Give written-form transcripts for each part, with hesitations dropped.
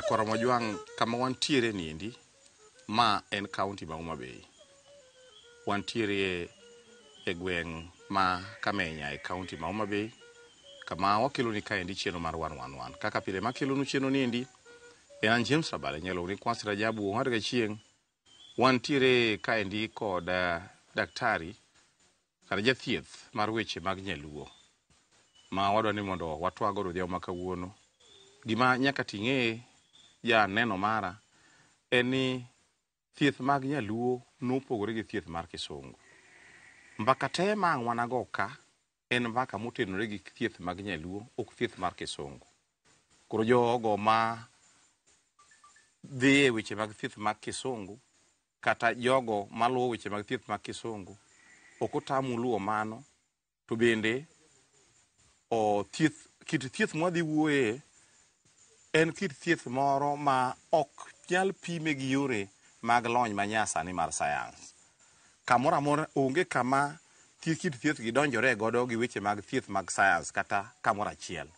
Koromo Juang kama wantiere niendi ma en county ma Homa Bay. Wantiere e gweng' ma Kamenya e county ma Homa Bay. Kama wakelo ni kaendi chieno mar 111. Kaka pile makelo nu chieno niendi en James Rabale nyalo ni Kwasi Rajabu har ga chieng. Wantiere kaendi kod daktari kar jathieth mar weche mag nyaluo ma wadwa ni mondo watwago rodhiao makawuono. Gima nyaka ting'e ya neno mara eni thieth mag nyaluo nopogore gi thieth mar kisungu. Mbaka te ma wanago ka en mbaka motenore gi thieth mag nyaluo ok thieth mar kisungu. Koro jogo ma dhi e weche mag thieth mag kisungu kata jogo maluwo weche mag thieth mag kisungu ok otamu luwo mano to bende kit thieth mwadhi wuoye en kit thieth moro ma ok nyal pime gi yore mag lony manyasani mar sayans. Kamoro amora onge kama kit thieth gidonjore godo gi weche mag thieth mag sayans kata kamoro achiel.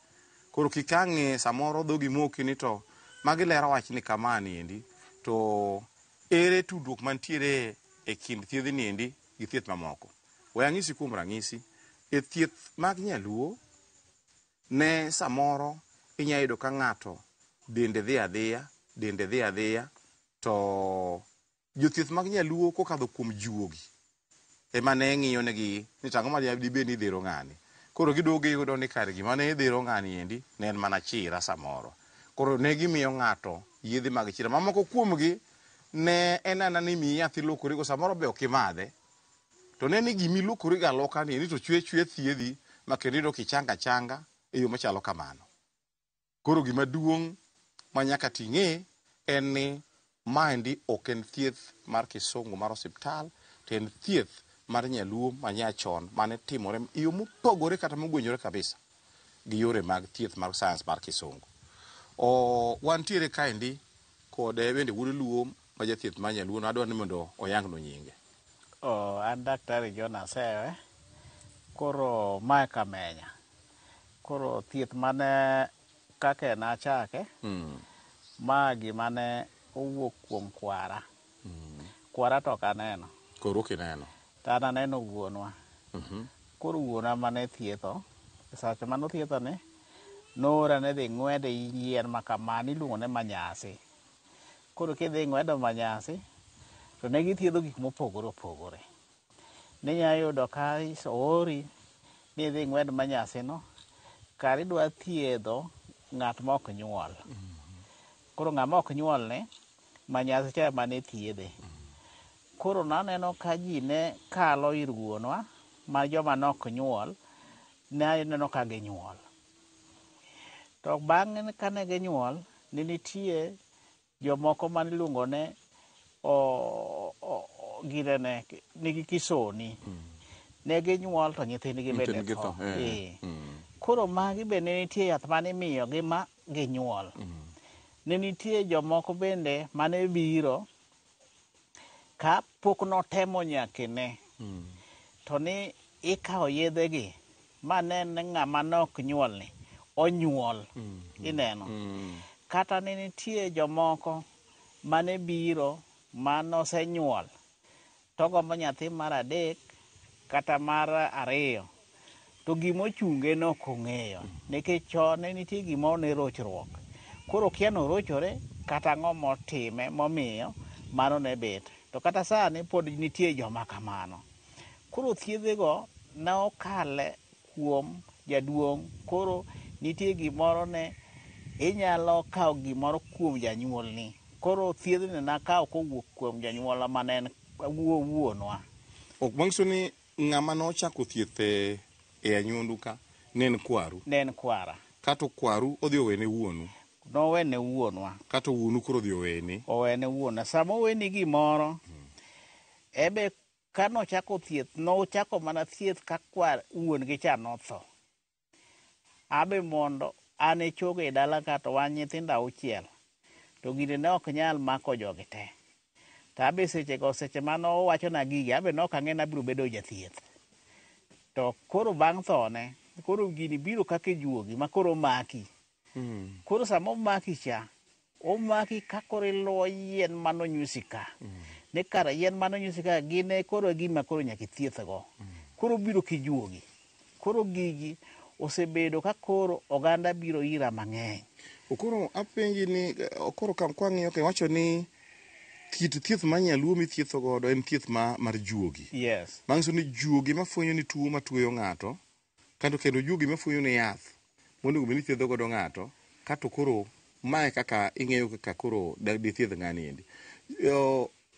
Koro kikang'e samoro dhogi moki ni to magilero wach ni kama niendi to ere tudruok mantiere e kind thiedh niendi gi thieth mamoko. We ang'isi kuom rang'isi e thieth mag nyaluo ne samoro inya yudo ka ng'ato dende dhi adhiya to jothieth mag nyaluo kokadho kuom juogi ema ne ng'iyo negi ni tang'o ma dibed ni dhero ng'ani. Koro gidogo giyudo ni kare gima ne dhero ng'ani endi ne en mana chira samoro. Koro ne gimiyo ng'ato yedhe mag chira. Mamoko kuomgi ne enana ni miyi yath ilokorigo samoro be ok imadhe. To ne ni gimi ilokorigo aloka ni to chwe thiedhi ma kendo kichanga changa e yo machalo kamano. Koro gima duong' ma nyaka ting'e en ni maendi ok en thieth mar kisungu mar osiptal, to en thieth mar nyaluo manyachon mane timore yo mopogore kata mogwenyore kabisa gi yore mag thieth mar sayans mar kisungu. Wantiere kaendi kod bende wuod luo ma jathieth mar nyaluo no adwaro ni mondo oyang no nyinge. An daktari John Asewe. Koro mae Kamenya. Koro thieth mane kake na chake ma gima ne owuok kuom kwara. Kwara to kaneno. Koro kineno. Tana neno wuonwa. Koro wuonwa mane thietho. Sache mano thietho ne nora ne dhi ng'wede yien makamani iluongo ne manyasi. Koro kidhi ng'wedo manyasi to ne githiedho gik mopogore opogore. Ninya yudo ka ori ni dhi ng'wed manyasi no kar idwa thiedho ng'at ma ok nyuol. Koro ng'ama ok nyuol ne manyasi cha mane thiedhe. Koro naneno ka ji ne kalo ir wuonwa ma joma nok nyuol ne aneno ka ginyuol. To bang'e kane ginyuol ne nitie jomoko mane iluongo ne girene nigi kisoni. Ne ginyuol to nyithindgi bende tho. Koro magi bende nitie yath mane imiyo gi ma ginyuol. Ne nitie jomoko bende mane biro ka pok notemo nyakine. To ni ikawo yedhe gi ma ne ng'ama nok nyuol ni onyuol. Ineno. Kata ne nitie jomoko mane biro manosenyuol to gombo nyathi mar adek kata mar ariyo to gimochunge no kong'eyo nikech chon ne nitie gimo ne rochruok. Koro kia norochore kata ang'o motime momiyo mano ne bet. To kata sani pod nitie joma kamano. Koro thiedhego ne okale kuom jaduong'. Koro nitie gimoro ne inyalo kawo gimoro kuom janyuolni. Koro thiedhni nakawo kowuok kuom janyuola ma ne en wuonwa. Ok mang'so ni ng'ama nochako thieth e anyuondu ka ne en kwaru. Ne en kwara. Kato kwaru odhi owene wuonu. Nowene wuonwa. Kato wuonu koro odhi owene. Owene wuonwa. Sama oweni gimoro ebe ka nochako thieth nochako mana thieth ka wuon gi cha notho. Abe mondo an e chogo e dala ka to wan nyithindo 6 to gine ne ok nyal mako jogi te. To abe seche mano wacho na gigi abe nok ang'e na biro bedo jathieth. To koro bang' thone koro gini biro kaka juogi ma koro maki. Koro sama omaki cha omaki kakore lo yien mano nyusika ne kara yien mano nyusika gine koro gima koro nyaki thiethgo koro biro kijuogi koro gigi osebedo ka koro oganda biro ira mang'eny. Okoro apenji ni okoro kam kwang'iyo ke wacho ni kit thieth ma nyaluo mithietho godo en thieth mar juogi. Yes. Mang'so ni juogi mafwenyo ni tuo matueyo ng'ato kendo juogi mafwenyo ni yath mondo obed ni thiedho godo ng'ato kato koro mae kaka ing'eyo kaka koro di thiedh ng'ani endi.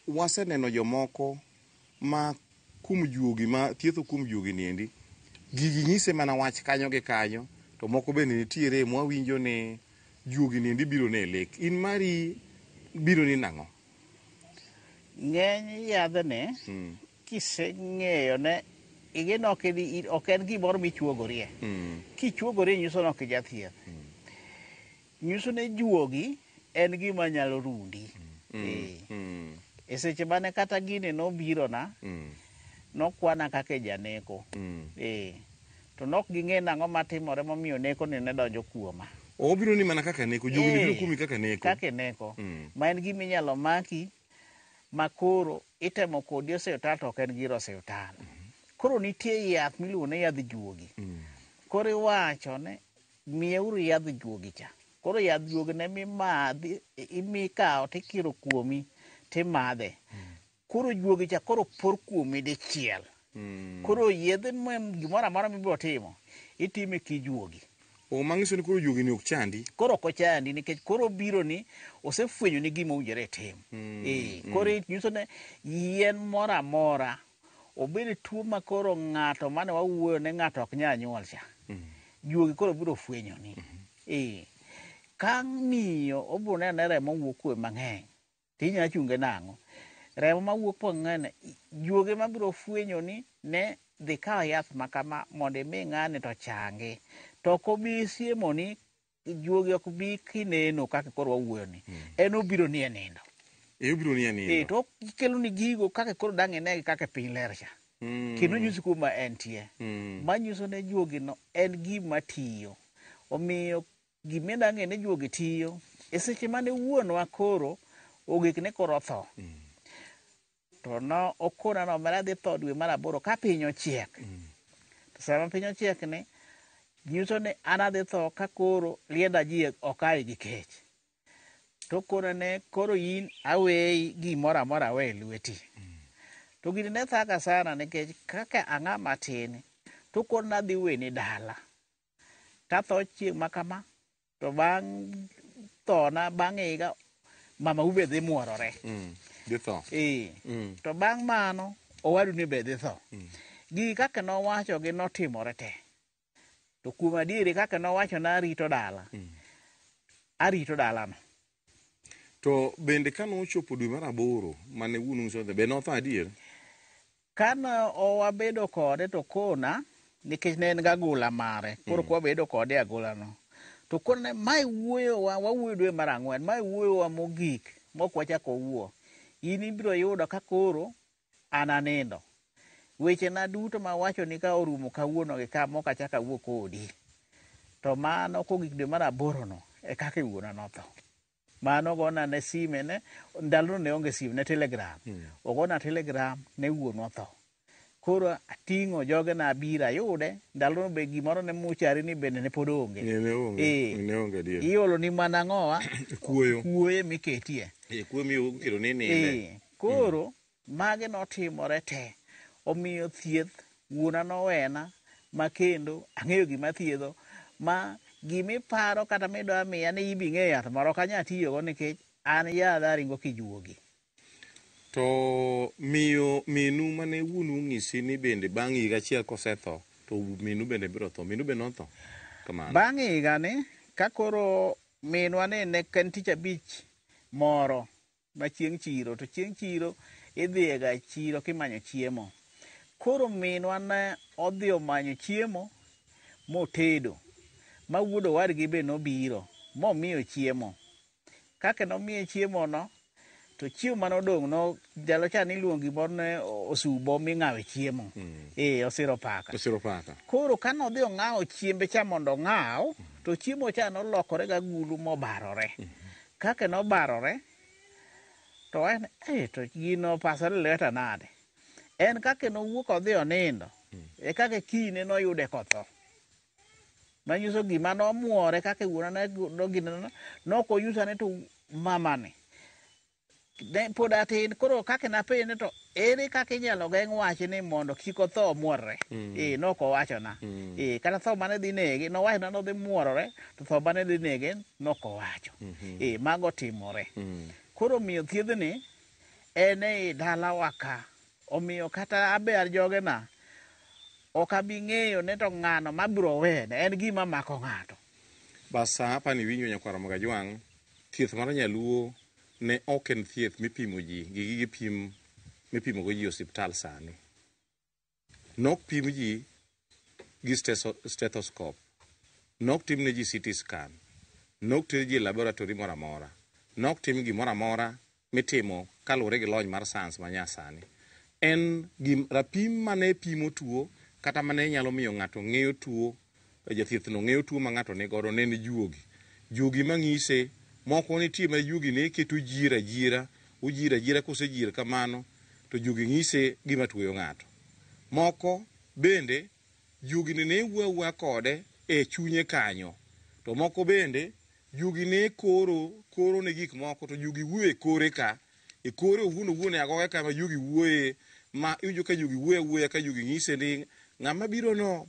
Waseneno jomoko ma kum juogi ma thietho kum juogi ni endi gigi nyise mana wach kanyo gi kanyo to moko bende nitiere mwawinjo ni juogi ni endi biro ne lek. In mari biro ni nang'o? Ng'eny yadhne kiseng'eyo ne igeno ok en gimoro michuogorie. Kichuogorie nyiso ni ok ijathieth. Nyiso ne juogi en gima nyalo rundi. E seche mane kata gini nobiro na nokwana kaka janeko. To nok ging'e nang'o matimore momiyo neko ni ne donjo kuoma. Obiro ni mana kaka neko, juogi ni biro kumi kaka neko. Kaka neko. Ma en gima inyalo maki makoro itemo kodi osiptal to ok en gir osiptal. Koro nitie yath miluongo ni yadh juogi. Koro iwacho ne miyeuru yadh juogi cha. Koro yadh juogi ne mimadhi imikawo tikiro kuomi timadhe. Koro juogi cha koro por kuomi dichiel. Koro yedhe gimoro amora mibiro timo itime kijuogi. Mang'iso ni koro juogi ni ok chandi. Koro ok ochandi nikech koro biro ni osefwenyo ni gima owinjore tim. Koro nyiso ne yien moro amora obed tuo ma koro ng'ato mane wawuoyo ne ng'ato ok nyal nyuol cha. Juogi koro biro fwenyo ni. Ka miyo obiro neno ne remo wuok kuome mang'eny tinya chunge nang'o. Remo mawuok mang'eny juogi mabiro fwenyo ni ne dhi kawo yath makama mondo imi ng'ani to changi. To ok obi siemo ni juogi ok bi kineno kaka koro wawuoyo ni. En obiro ni e nindo. Obiro ni e nindo. To kelo ni gigo kaka koro dang' inegi kaka piny ler cha. Kendo nyisi kuma entie. Manyiso ne juogi no en gima tiyo. Omiyo gima dang' ne juogi tiyo. E seche mane wuonwa koro ogik ne koro tho. To no okona no mera dhi tho dwe mar 8 ka piny ochiek. To sama piny ochiek ni nyiso ni an adhi tho ka koro lienda ji okayi gi kech. To koro ne koro in aweyi gimoro amora awe lweti. To gini ne thaga sana nikech kaka ang'a matin to koro nadhi weni dala. Tatho chieng' makama to bang' thona bang' higa mama ube dhi muorore. Dhi tho. To bang' mano owadu ni be dhi tho. Gigi kaka nowacho gi notimore te. To kuom adieri kaka nowacho na arito dala. Arito dalano. To bende kano ochopo dwe mar 8 mane wuonu nyiso be notho adier? Kana wabedo kode to kona nikech ne en gagula mare. Koro kwabedo kode agula no. To koro ne mai wawuoyo dwe mar 4 mai wuoyo mogik mok wachako wuo. In ibiro yudo ka koro an anindo. Weche na duto ma wacho ni ka orumo kawuono gi ka mok achaka wuo kodi. To mano kogik dwe mar 8 no e kaka wuona notho. Mano gona ne sime ne ndalo ne onge sim ne telegram. Ogona telegram ne wuonwa tho. Koro ating'o joge na abira yude ndalo be gimoro ne muchari ni bende ne pod onge. Ne onge dier. Iolo ni mana ng'owa kuoye miketie. Kuoye mikelo ni ninde. Koro mage notimore te. Omiyo thieth wuona nowena makendo ang'eyo gima thiedho ma gimiparo kata midwa miya ni ibi ng'e yath moro kanya tiyogo nikech an yadha aringo kijuogi. To minu mane wuonu ng'isi ni bende bang' higa achiel kosetho to minu bende biro tho. Minu be notho kamano. Bang' higa ni ka koro minwa ne en tich abich moro ma chieng' chiro. To chieng' chiro idhi ga chiro kimanyo chiemo. Koro minwa ne odhi omanyo chiemo motedo. Ma wuodo wadgi be nobiro momiyo chiemo. Kaka nomiye chiemo no to chiemo manodong' no jalo cha niluongo gimoro ne osubo ming'awe chiemo. Osiro paka. Koro kanodhi ong'awo chiembe cha mondo ong'aw to chiemo cha nolokore gagulu mobarore. kake no barore to en to gino pasore leta nade en kake no wuok odhi onindo e kake kine no yude kotho manyiso gima no muore kake wuona ne do gino no ko yusane to mamane ne poda tin koro kake na pe ne to ere kake nyalo geng wache ni mondo kik otho muorre no ko wacho na kata tho mane dhi nege no wacho na no dhi muorore to tho mane dhi nege no ko wacho mago timore koro miyo thiedhni en e dala waka omiyo kata aber joge na ok abi ng'eyo ne to ng'ano mabiro wene en gima mako ng'ato basa hapa ni winjo nyakwara Magajwang' thieth mar nyaluo ne ok en thieth mipimo ji gi gige pim mipimo go ji osiptal sani nok pim ji gi stethoscope nok tim ne ji CT scan nok tim ji laboratory moro amora nok tim gimoro amora mitimo kaluwore gi lony mar science manyasani en rapim mane pimo tuo kata mane nyalo miyo ng'ato ng'eyo tuo jathieth no ng'eyo tuo ma ng'ato nigodo ne en juogi mang'ise moko nitie ma juogi ne keto ujira kosejir kamano to juogi ng'ise gima tuoyo ng'ato moko bende juogi ne wuoyo kode e chunye kanyo to moko bende juogi ne koro ne gik moko to juogi wuoyo e kore ka e kore owuon agoge kama juogi wuoye ma iwinjo ka juogi wuoya ka juogi ng'ise ni ng'ama biro no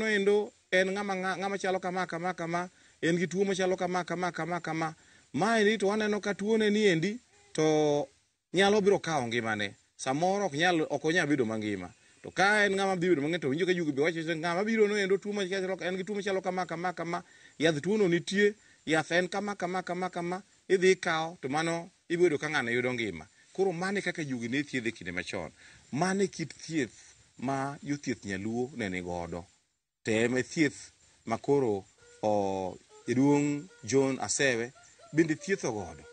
endo en ng'ama chalo kama en gi tuo machalo kama mae to waneno ka tuo ne ni endi to nyalo biro kawo ngimane samoro ok onyal bedo mangima to ka en ng'ama biro mang'e to winjo ka juogi be wacho ni ng'ama biro no endo tuo machalo en gi tuo machalo kama yath tuo no nitie yath en kama idhi kawo to mano ibedo ka ng'ano yudo ngima koro mane kaka juogi ne thiedhe kinde machon mane kit thieth ma jothieth nyaluo ne nigodo teme thieth makoro jaduong' John Asewe bende thietho godo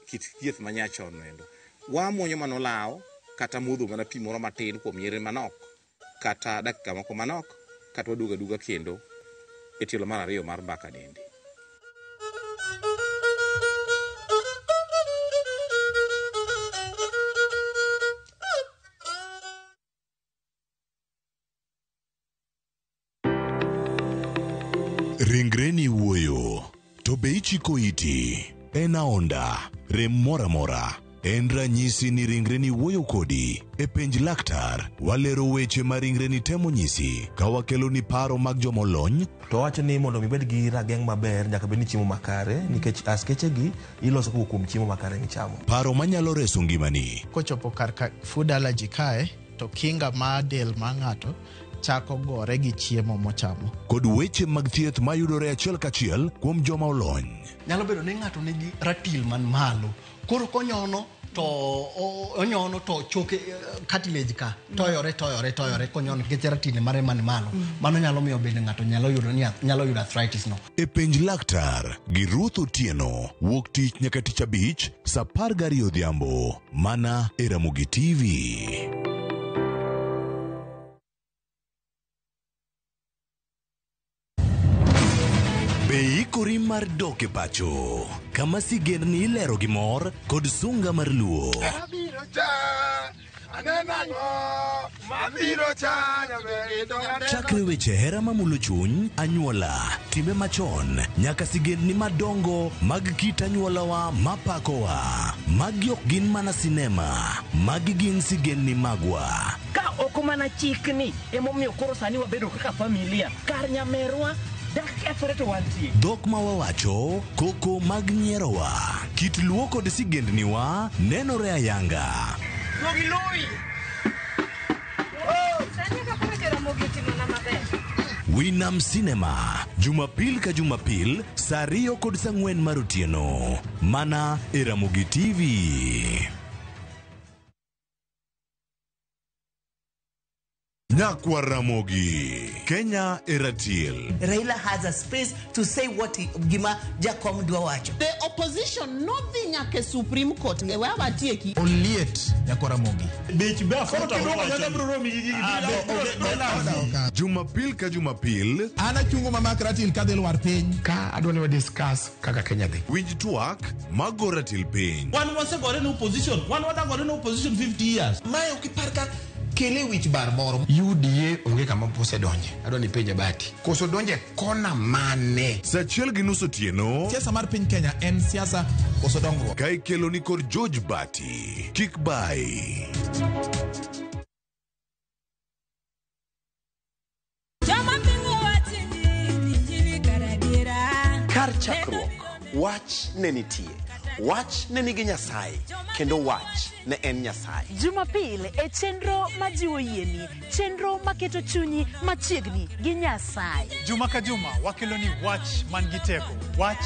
kit thieth manyachon endo wamuonyo manolaw kata mudho mana pi moro matin kuom yore manok kata dakika moko manok kata waduga kendo e tielo mar ariyo mar Mbaka Dendi. Ringreni wuoyo, to be ichiko iti, en aonda, rem mora, en ranyisi ni ringreni wuoyo kodi, e penj laktar, walero weche ma ringreni temo nyisi, ka wakelo ni paro mag jomolony, to wacho ni mondo mibed gi rageng' maber nyaka bed ni chiemo makare nikech askeche gi iloso kuom chiemo makare michamo. Paro manyalo reso ngimani. Kochopo kar food allergy kae, to kinga ma del ma ng'ato chako gore gi chiemo mochamo. Kod weche mag thieth mayudore achiel kachiel kuom joma olony. Nyalo bedo ni ng'ato nigi ratil man malo. Koro konyono to choke cartilage ka toyore konyono nikech ratil mare man malo. Mano nyalo miyo bende ng'ato nyalo yudo arthritis no. E penj laktar gi Ruth Otieno wuok tich nyaka tich abich saa 12 odhiambo mana e Ramogi TV. Ikori mar doke pacho kama sigendni ilero gi mor kod sunga mar luo. Chakre weche hera mamulo chuny, anyuola, time machon, nyaka sigendni madongo mag kit anyuolawa mapakowa. Magi ok gin mana sinema, magi gin sigendni magwa. Ka ok mana chikni emomiyo koro sani wabedo kaka familia kar nyamerwa. Dhok ma wawacho, koko mag nyierowa, kit luo kod sigendniwa nenore ayanga. Winam Cinema, Jumapil ka Jumapil, saa 2 kod saa 4 mar otieno, mana e Ramogi TV. Lakwa Ramogi, Kenya Eratil. Raila has a space to say what Gima Jacob Dwawacho. The opposition, nothing like a Supreme Court. Oliet Yakoramogi. Jumapil ka Jumapil. Ana chungo mama Ratil kadel war piny. Ka adwani wa discuss kaka Kenya dhi. Winj twak magora til piny. One was a got in opposition. One was a got in opposition 50 years. Mae ukiparka kele wich bar moro. UDA onge kama pose donje. Adwani penja bati. Koso donje kona mane. Sachiel gi nus otieno. Siasa mar piny Kenya en siasa koso dongruok. Ka ikelo ni kod George Bati. Kik bai. Kar chakruok, wach ne nitie. Wach ne nigi Nyasaye, kendo wach ne en Nyasaye. Jumapil e chenro majiwo yieni, chenro maketo chunyi machiegni gi Nyasaye. Juma ka juma wakelo ni wach man gi teko, wach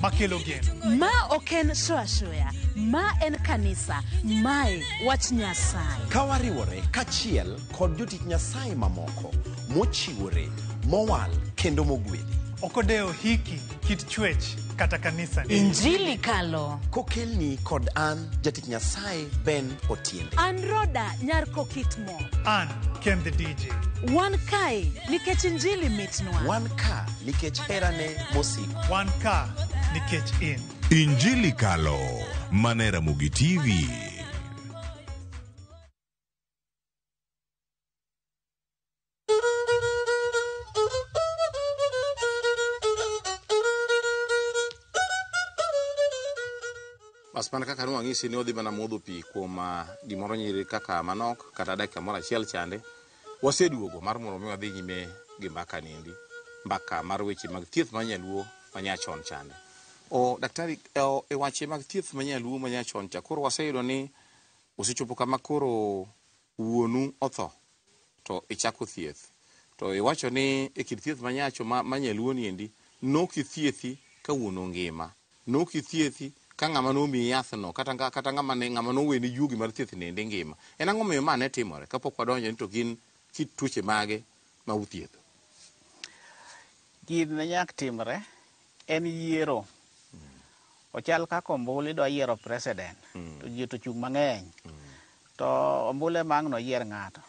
makelo geno. Ma oken shoya, ma en kanisa, mae wach Nyasaye. Kawariwore kachiel kod jotich Nyasaye mamoko, mochiwore, mowal kendo mogwedhi. Okodeo hiki kit chwech kata kanisa ni. Injili kalo. Kokelni kod an jatich Nyasaye Ben Otiende. An Roda nyar Kokitmo. An Ken the DJ. Wan kai nikech injili mitnwa. Wan ka nikech herane mosiko. Wan ka nikech in. Injili kalo manera Mugi TV. Maspan kaka nwang'isi ni odhi mana modho pi kuom gimoro nyiri kaka manok kata dakika moro achiel chande. Waseduogo mar mondo mi wadhi nyime gi mbaka nindi. Mbaka mar weche mag thieth ma nyaluo ma nyachon chande. Daktari, e wache mag thieth ma nyaluo ma nyachon cha koro waseyudo ni osechopo kama koro wuonu otho to ichako thieth. To iwacho ni e kit thieth ma nyacho ma nyaluo niendi noki thiethi ka wuonu ngima. Noki thiethi ka ng'ama nomi yathno kata ng'ama noweni yugi mar thieth nende ngima. En ang'o miyo mane timore kapok wadonjo ni to gin kit tuoche mage ma uthiedho? Gine nyak timre en yiero. Ochal kaka ombulu idwa yiero president. To ji to chung' mang'eny. To ombulu emang' no yier ng'ato.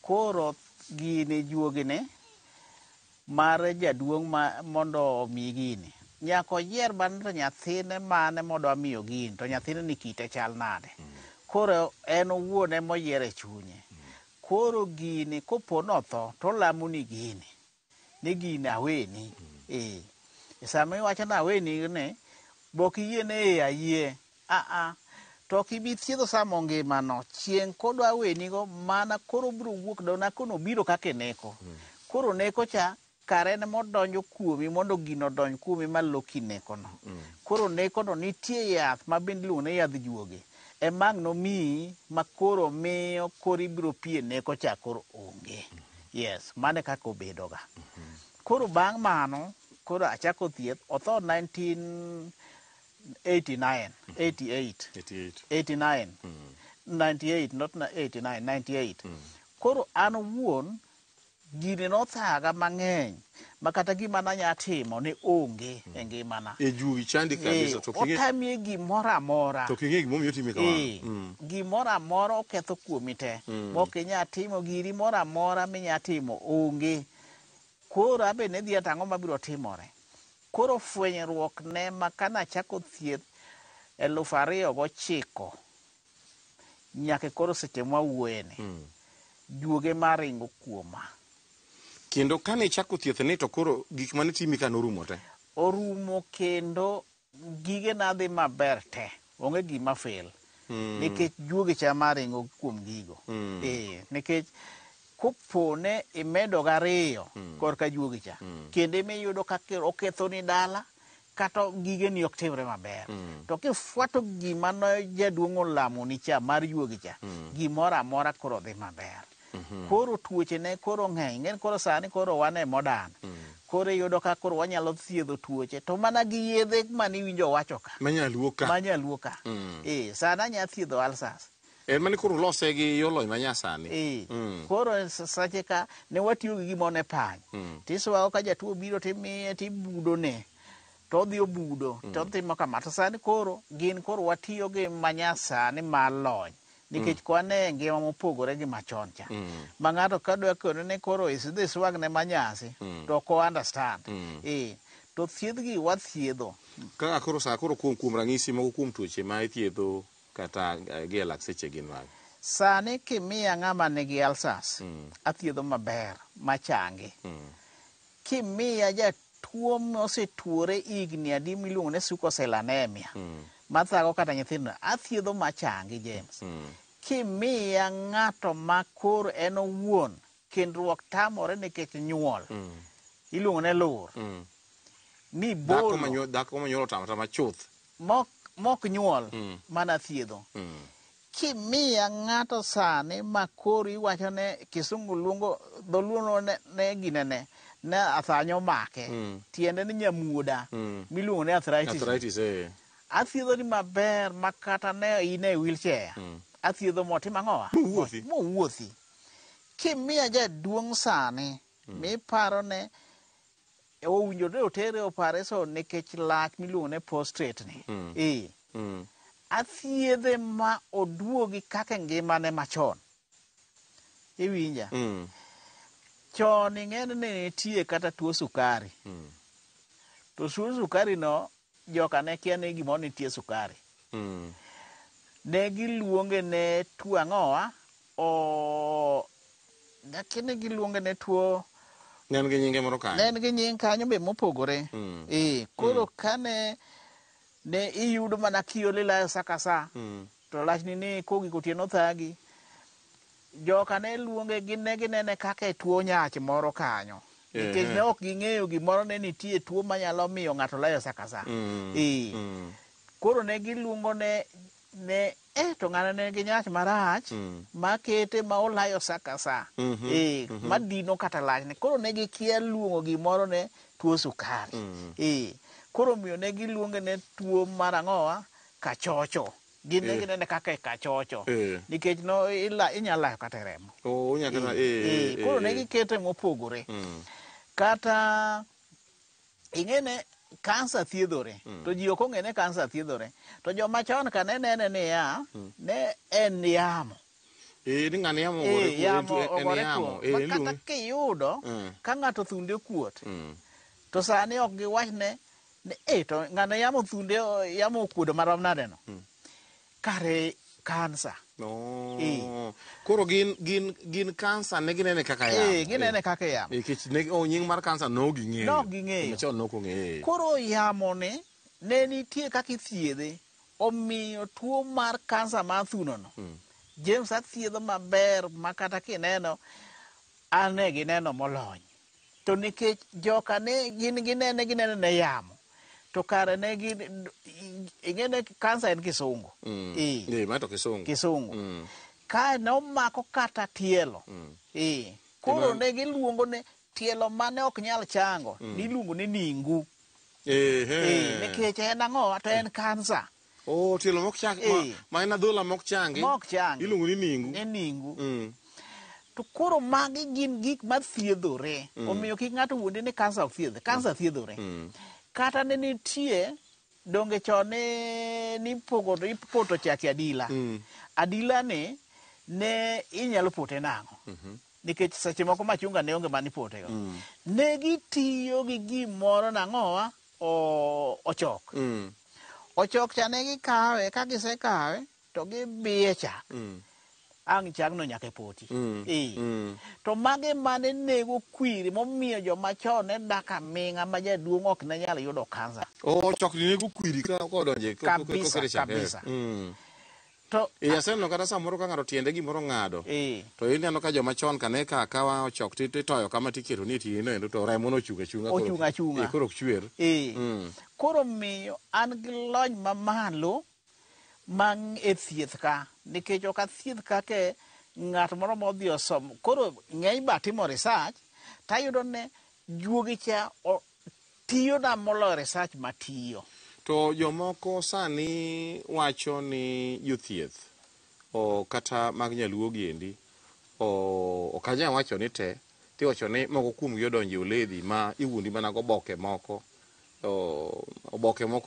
Koro gine juogine mar jaduong' mondo omi gini. Nyako yier bando nyathine mane modwa miyo gini. To nyathine ni kite chal nade. Koro en owuon emo yiere chunye. Koro gini kopo notho to lamo ni gini. Ni gini aweni. Sama iwacho na aweni ne bok yiene ayie. To kibi thiedho samo ngima no chieng' kodwa aweni go mana koro biro wuok dona kono biro kake neko. Koro neko cha karen modonjo kuomi mondo gino donj kuomi maloki neko no. Koro neko no nitie yath ma bende iluongo ni yadh juoge. Emang' no mi makoro miyo kori biro pie neko cha koro onge. Yes, mane kako bedo ga. Koro bang' mano koro achako thieth otho 1989 98 not 89 98. Koro an wuon gini nothaga mang'eny makata gima nanya timo ne onge e ngimana. E jugi chandi kabisa to kinge. Otamie gimoro amora. To kinge gimomiyo time kamano. Gimoro amora oketho kuomi te. Mok inya timo giri moro amora minya timo onge. Koro abe ne dhi atang'o mabiro timore. Koro fwenyruok ne makana chako thieth 2009 nyaka koro seche mwawuoyeni. Juoge maringo kuoma. Kendo kane chako thieth ni to koro gik mane timi ka norumo te? Orumo kendo gige na dhi maber te. Onge gima fail. Nikech juoge cha maringo kuom gigo. Nikech kopone imedo gariyo korka juoge cha. Kendo imeyudo kaka oketho ni dala kata gige ni ok timre maber. To kifuato gima no jaduong' olamo ni cha mar juoge cha. Gimoro amora koro dhi maber. Koro tuoche ne koro ng'eny. Ng'en koro sani koro wane modern. Koro yudo ka koro wanyalo thiedho tuoche. To mana gi yedhe mani winjo wacho ka. Manyaluo ka. Manyaluo ka. Sana nya thiedho ulcers. En mani koro lose gi yolo manyasani. Koro sache ka ne watiyo gi gimone pany. Tiswa ka jatuo biro timiye tibudo ne. To dhi obudo to timo kama. To sani koro gin koro watiyo gi manyasani mar lony. Nikech kwane ngima mopogore gi machon cha. Ma ng'ato kadwa kono ne koro isidhi swag ne manyasi to ko understand. To thiedhgi wathiedho. Kaka koro sa koro kuom ranyisi moko kuom tuoche ma ithiedho kata gi lakseche gin mag. Sani kimiya ng'ama nigi ulcers, athiedho maber, machangi. Kimiya jatuo mosetuore igni adi miluongo ni sickle cell anemia, mathago kata nyithindo, athiedho machangi, James. Kimiya ng'ato ma koro en owuon, kendruok tamore nikech nyuol, iluongo ne lur. Dhako manyuolo tama chuth. Mok nyuol, mana thiedho. Kimiya ng'ato sani ma koro iwacho ne kisungu luongo dholuo ne ginene ne athanyo make tiende ni nyamuoda miluongo ne arthritis. Athiedho ni maber makata ne ine wheelchair. Athiedho motima ng'owa mowuothi. Kimiya jaduong' sani miparo ne owinjore otere operation nikech lach miluongo ne prostate ni. Athiedhe ma oduogi kaka ngimane machon. Iwinja? Chon ing'eni ne nitie kata tuo sukari. To tuo sukari no joka ne kia ne gimoro nitie sukari. Ne giluonge ne tuo ang'owa lakini giluonge ne tuo. Nen gi nyinge moro kanyo. Nen gi nying kanyo be mopogore. Koro kane ne iyudo mana kiole layo sakasa. To lachni ni kogi kotieno thagi. Joka ne luonge ginene kaka tuo nyach moro kanyo. Nikech ne ok ging'eyo gimoro ne nitie tuo manyalo miyo ng'ato layo sakasa. Koro ne giluongo to ng'ano ne gi nyach marach makete ma olayo sakasa. Madino kata lachne. Koro ne gikia luongo gimoro ne tuo sukari. Koro miyo ne giluonge ne tuo mar ang'owa kachocho. Ginene kaka kachocho. Nikech no inyalo layo kata remo. Koro ne gikete mopogore. Kata ing'ene kansa thiedhore. To ji ok ong'e ne kansa thiedhore. To joma chon ka ne nene ni ne en yamo. Ni ng'ani yamo ogore kuom. Kata kiyudo ka ng'ato thunde okuot. To sani ok giwachne to ng'ano yamo thunde yamo okuodo marom nade no. Kare kansa. Koro gin kansa ne ginene kaka yamo. Ginene kaka yamo. Nikech nying mar kansa no ging'eyo. No ging'eyo. Koro yamo ne nitie kaka ithiedhe. Omiyo tuo mar kansa mar thuno no. James athiedho maber makata kineno ane gineno molony. To nikech joka ne ginene ne yamo. To kare ne ing'ene kansa en kisungu. Mato kisungu. Kisungu. Kae nomako kata tielo. Koro ne giluongo ne tielo mane ok nyal chango. Niluongo ni ningu. Nikech en ang'owa to en kansa. Tielo mok chang. Ma en adhola mok changi. Mok changi. Iluongo ni ningu. Ni ningu. To koro magi gin gik mathiedhore. Omiyo kik ng'ato wuonde ni kansa ok thiedhe. Kansa thiedhore. Kata ne nitie donge chon ni ipoto chak adila. Adila ne inyalo pote nang'o. Nikech seche moko machunga ne onge mani pote go. Ne gitiyo gi gimoro nang'owa ochok. Ochok cha ne gikawe ka gisekawe to gibiye chak. Ang' chagno nyaka poti. To mage mane nego kwiri momiyo joma chon ne dak aming'a ma jaduong' ok ne nyalo yudo kansa. Chokni nego kwiri ka odonje. Kabisa. To aseneno kata samoro ka ng'ato tiende gimoro ng'ado. To ineno ka joma chon ka ne kawa ochok titoyo kama tiketo ni tinendo to remo no chunga. Ochunga. Koro ok chwer. Koro miyo an gi lony mamalo e thieth ka. Nikech ok athieth kake ng'at moro modhi osom. Koro ng'eny ba timo research tayudo ne juogi cha tiyo na molo research matiyo. To jomoko sani wacho ni jothieth kata mag nyaluo giendi ok anyal wacho ni te tiwacho ni moko kuom gi odonjo oledhi ma iwuondi mana go oboke moko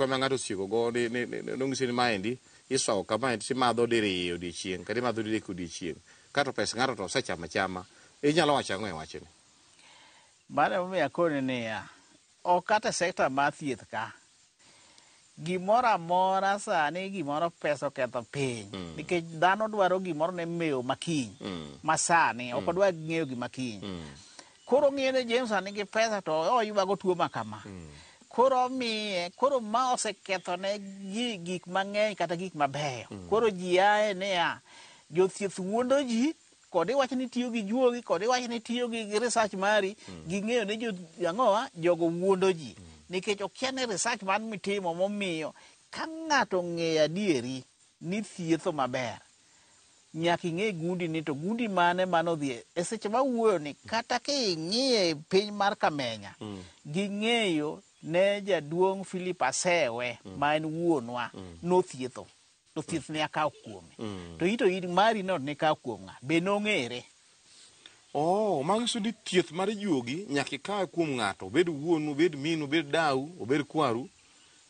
ema ng'ato osiego go nong'isi ni maendi isogo kama timadho diriyo odiechieng' kata imadho didek odiechieng' kato pesa ng'ato to osechamo achama. Inyalo wacho ang'o e wachni? Mano momiyo akone niya, ok kata sekta mar thieth ka gimoro amora sani gimoro pesa oketho piny nikech dhano dwaro gimoro ne mewo makiny masani ok odwa ng'eyo gima kiny. Koro ng'eyo ni James nigi pesa to oywago tuo makama. Koro omiye, koro ma oseketho ne gik mang'eny kata gik mabeyo. Koro ji aye niya, jothieth wuondo ji kod iwacho ni tiyo gi juogi kod iwacho ni tiyo gi research mari ging'eyo ni jogo wuondo ji nikech okia ni research man mitimo momiyo ka ng'ato ng'eyo adieri ni thietho maber nyaka ing'e gundi ni to gundi mane manodhi e seche mawuoyo ni kata king'iye piny mar Kamenya ging'eyo ne jaduong' Philip Asewe ma en wuonwa nothietho to thieth ne akaw kuome to ito mari no ne kaw kuom ng'a be nong'ere. Manyiso ni thieth mar juogi nyaka ikaw kuom ng'ato, obed wuonu, obed minu, obed dau, obed kwaru.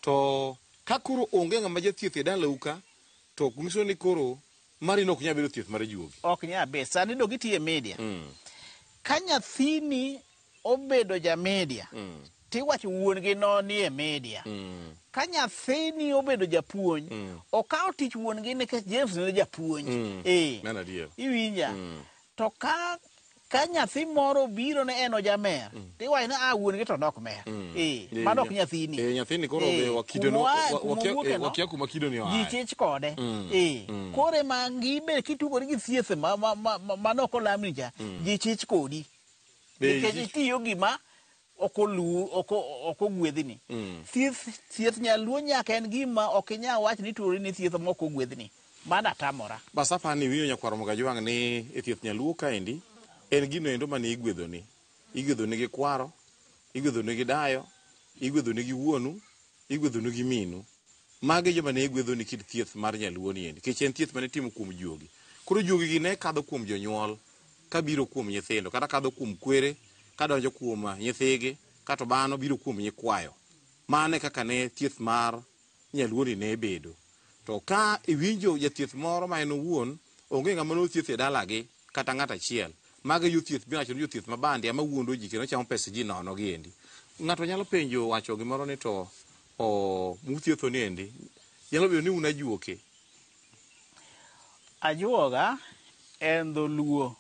To ka koro onge ng'ama jathieth e dalau ka to nyiso ni koro mari no ok nyal bedo thieth mar juogi. Ok nyal bet. Sani do gitiyo e media. Ka nyathini obedo ja media tiwacho wuon gi no ni e media. Ka nyathini obedo japuonj okawo tich wuon gi nikech James ne japuonj. Iwinja. To ka nyathi moro biro ne en ojamer tiwacho ni wuon gi to nok mer. Mano ok nyathini. Nyathini koro wakia kuma kido ni oaye. Ji chich kode. Kore ma ngibe kitugori gi thieth manok olamni cha ji chich kodi. Nikech itiyo gima ok ogwedhni. Thieth nyaluo nyaka en gima ok inyal wach ni tuori ni thieth mok ogwedhni. Mano atamora. Basapa ni winjo nyakwaro Mugajwang' ni e thieth nyaluo kaendi en gino endo mane igwedhoni. Igwedhoni gi kwaro, igwedhoni gi dayo, igwedhoni gi wuonu, igwedhoni gi minu. Magi joma ne igwedhoni kit thieth mar nyaluo ni endi. Nikech en thieth mane timo kuom juogi. Koro juogi gi ne kadho kuom jonyuol kabiro kuom nyithindo kata kadho kuom kwere kadonjo kuom nyithigi kata bano biro kuom nyikwayo. Mane kaka ne thieth mar nyaluo ni ne bedo. To ka iwinjo jathieth moro ma en owuon onge ng'ama nothieth e dalagi kata ng'at achiel, magi jothieth biwacho ni jothieth mabandi ama wuondo ji kendo chamo pesa ji nono giendi. Ng'ato nyalo penjo wacho gimoro ni to muthietho ni endi nyalo bedo ni un ajuoke. Ajuoga en dholuo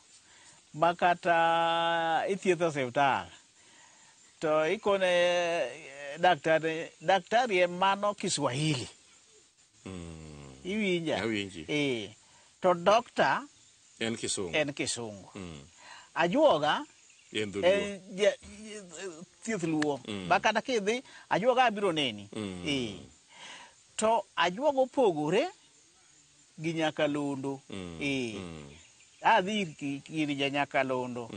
ma kata ithietho osiptal to ikone daktari en mano Kiswahili. Iwinja? To dokta en Kisungu. Ajuoga en thieth luo. Ma kata kidhi ajuoga biro neni. To ajuoga opogore gi nyakalondo. Adhi ir ja nyakalondo.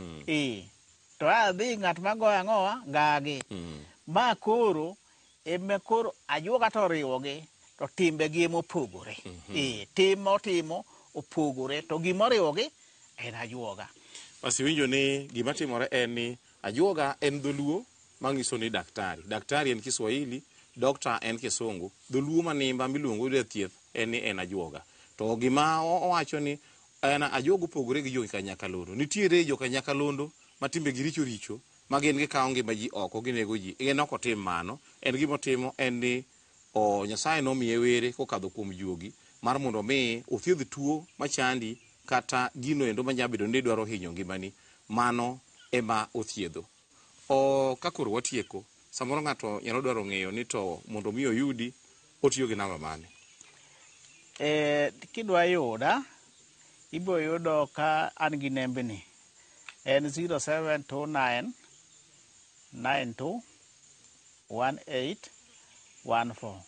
To adhi ng'at magoyo ang'owa ngagi. Ma koro ajuoga to oriwogi to timbegi emopogore. Tim motimo opogore to gimoriwogi en ajuoga. Wasiwinjo ni gima timore en ni ajuoga en dholuo mang'iso ni daktari. Daktari en Kiswahili, dokta en Kisungu. Dholuo manimba miluongo ni thieth en ajuoga. To gima owacho ni en ajuoga opogore gi joka nyakalondo. Nitiere joka nyakalondo ma timbegi richo richo ma gin gikawo ngima ji oko ginego ji. En ok otim mano. En gimotimo en ni Nyasaye nomiye were kokadho kuom juogi mar mondo mi othiedh tuo machandi kata gino endo manyalo bedo ni dwaro hinyo ngimani. Mano ema othiedho. Ka koro watieko, samoro ng'ato nyalo dwaro ng'eyo ni to mondo mi oyudi otiyo gi namba mane? Kidwa yuda ibo yudo ka an gi nembni en 0729 92 1814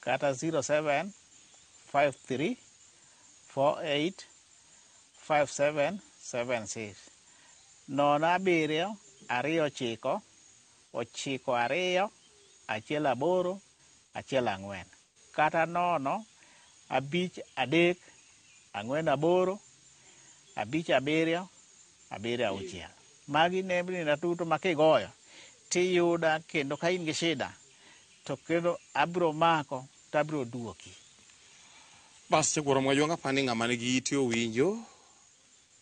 kata 0753 48 5776 07 29 92 14 kata 0 5 3 4 5 7 6. Magi nembni na tuto makigoyo tiyuda kendo ka in gi shida to kendo abro mako tabro duoki. Bas chagoro mwajwanga pani ng'ama nigi iti owinjo,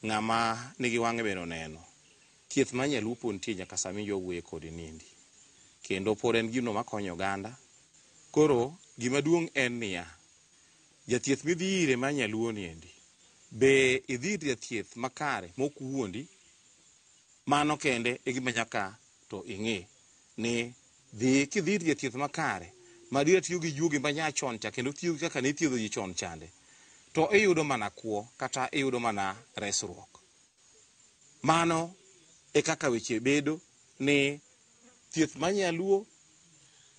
ng'ama nigi wang'e beno neno. Thieth ma nyalupo nitie nyaka sami jowuoye kodi nindi. Kendo pod en gino makonyo oganda. Koro gima duong' en niya, jathieth midhi ire ma nyaluo niendi, be idhi ir jathieth makare mok wuondi. Mano kende e gima nyaka to ing'e ni dhi kidhi ir jathieth makare ma dira tiyo gi juogi ma nyachon cha kendo tiyo kaka ne thiedho ji chon chande, to iyudo mana kuo kata iyudo mana resruok. Mano e kaka weche bedo ni thieth ma nyaluo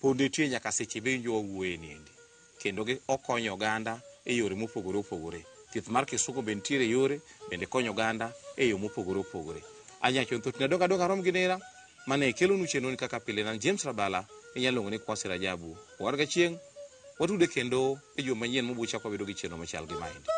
pod nitie nyaka seche benjo wawuoye niendi, kendo okonyo oganda e yore mopogore opogore. Thieth mar kisuko be nitiere yore, bende konyo oganda e yo mopogore opogore. Anyachon thoth na donga rom gi nera mane kelo nu chenoni kaka pile nan James Rabala inyalo ng'e Kwasi Rajabu. Warga chieng' watude kendo e yo manyien mobucha kwa bedo gi cheno machal gi maendi.